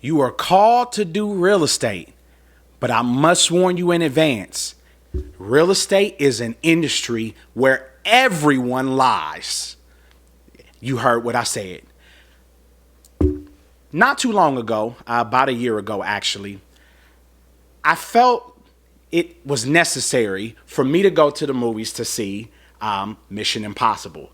You are called to do real estate, but I must warn you in advance. Real estate is an industry where everyone lies. You heard what I said. Not too long ago, about a year ago actually, I felt it was necessary for me to go to the movies to see Mission Impossible.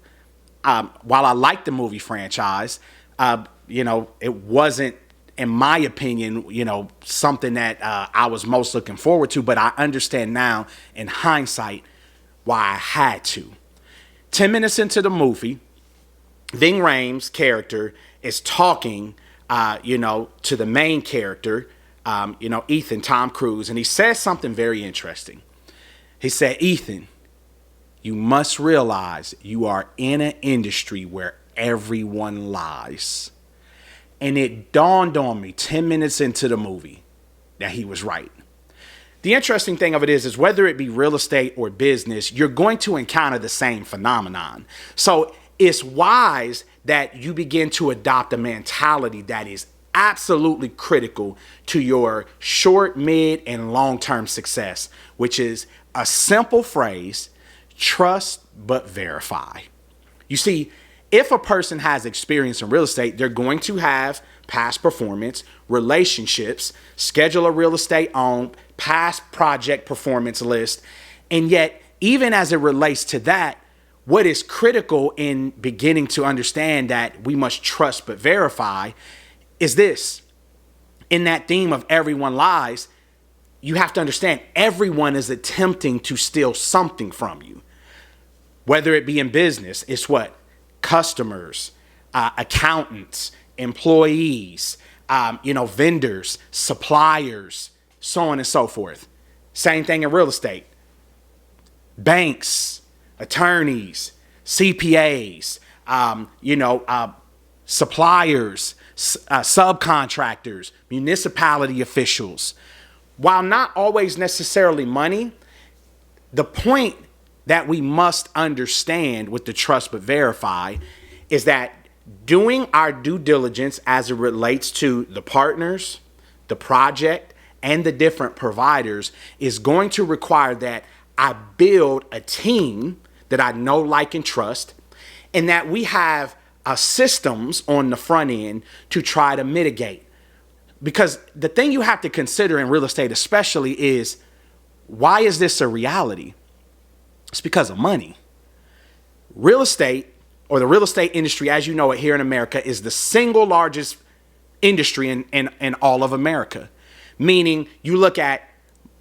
While I liked the movie franchise, it wasn't, in my opinion, something that I was most looking forward to. But I understand now, in hindsight, why I had to. 10 minutes into the movie, Ving Rhames' character is talking, to the main character, Ethan, Tom Cruise, and he says something very interesting. He said, "Ethan, you must realize you are in an industry where everyone lies." And it dawned on me 10 minutes into the movie that he was right. The interesting thing of it is whether it be real estate or business, you're going to encounter the same phenomenon. So it's wise that you begin to adopt a mentality that is absolutely critical to your short, mid, and long-term success, which is a simple phrase: trust but verify. You see, if a person has experience in real estate, they're going to have past performance, relationships, schedule a real estate owned, past project performance list. And yet, even as it relates to that, what is critical in beginning to understand that we must trust but verify is this. In that theme of everyone lies, you have to understand everyone is attempting to steal something from you. Whether it be in business, it's what? Customers, accountants, employees, vendors, suppliers, so on and so forth. Same thing in real estate. Banks, attorneys, CPAs, suppliers, subcontractors, municipality officials. While not always necessarily money, the point that we must understand with the trust but verify is that doing our due diligence as it relates to the partners, the project, and the different providers is going to require that I build a team that I know, like, and trust, and that we have systems on the front end to try to mitigate. Because the thing you have to consider in real estate especially is, why is this a reality? It's because of money. Real estate, or the real estate industry as you know it here in America, is the single largest industry in all of America. Meaning, you look at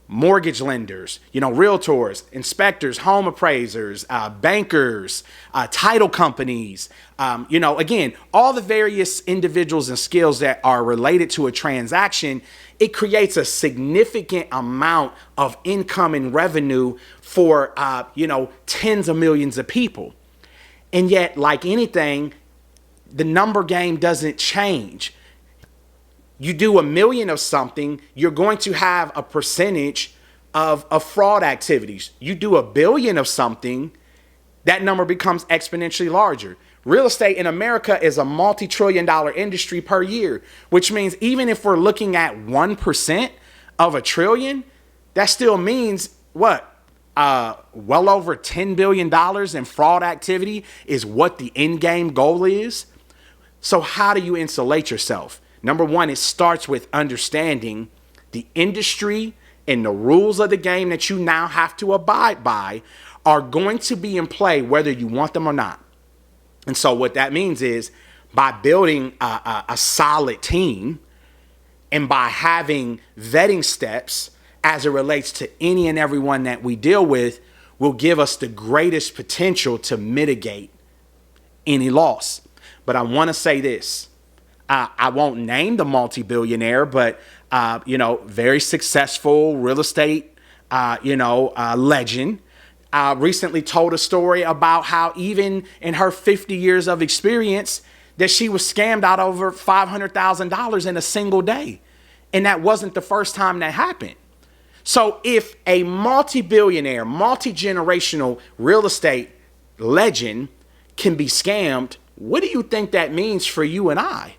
mortgage lenders, realtors, inspectors, home appraisers, bankers, title companies, again, all the various individuals and skills that are related to a transaction. It creates a significant amount of income and revenue for, tens of millions of people. And yet, like anything, the number game doesn't change. You do 1 million of something, you're going to have a percentage of fraud activities. You do 1 billion of something, that number becomes exponentially larger. Real estate in America is a multi-trillion-dollar industry per year, which means even if we're looking at 1% of a trillion, that still means what? Well over $10 billion in fraud activity is what the end game goal is. So how do you insulate yourself? Number one, it starts with understanding the industry and the rules of the game that you now have to abide by are going to be in play whether you want them or not. And so what that means is, by building a solid team and by having vetting steps as it relates to any and everyone that we deal with, will give us the greatest potential to mitigate any loss. But I want to say this. I won't name the multi-billionaire, but, very successful real estate, legend, recently told a story about how even in her 50 years of experience that she was scammed out over $500,000 in a single day. And that wasn't the first time that happened. So if a multi-billionaire, multi-generational real estate legend can be scammed, what do you think that means for you and I?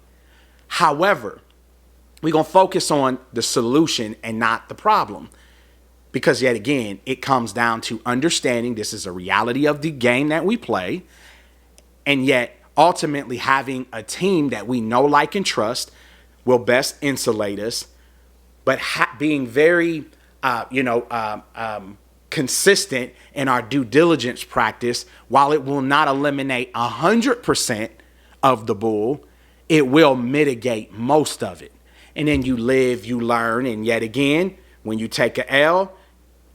However, We're going to focus on the solution and not the problem. Because yet again, it comes down to understanding this is a reality of the game that we play. And yet ultimately having a team that we know, like, and trust will best insulate us. But being very, consistent in our due diligence practice, while it will not eliminate 100% of the bull, it will mitigate most of it. And then you live, you learn, and yet again, when you take a L,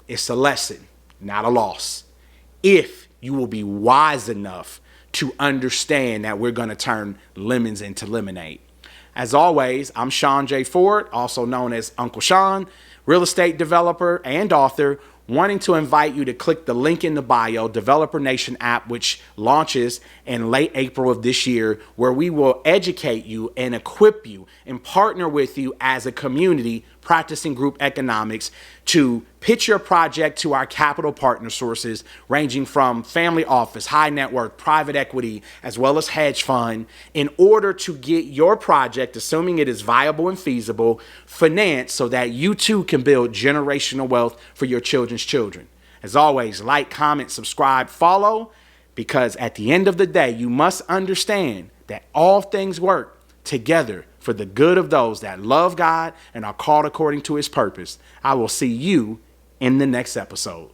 it's a lesson, not a loss. If you will be wise enough to understand that we're going to turn lemons into lemonade. As always, I'm Shaun J. Ford, also known as Uncle Shaun, real estate developer and author, wanting to invite you to click the link in the bio, Developer Nation app, which launches in late April of this year, where we will educate you and equip you and partner with you as a community practicing group economics to pitch your project to our capital partner sources, ranging from family office, high net worth, private equity, as well as hedge fund, in order to get your project, assuming it is viable and feasible, financed so that you too can build generational wealth for your children's children. As always, like, comment, subscribe, follow, because at the end of the day, you must understand that all things work together for the good of those that love God and are called according to his purpose. I will see you in the next episode.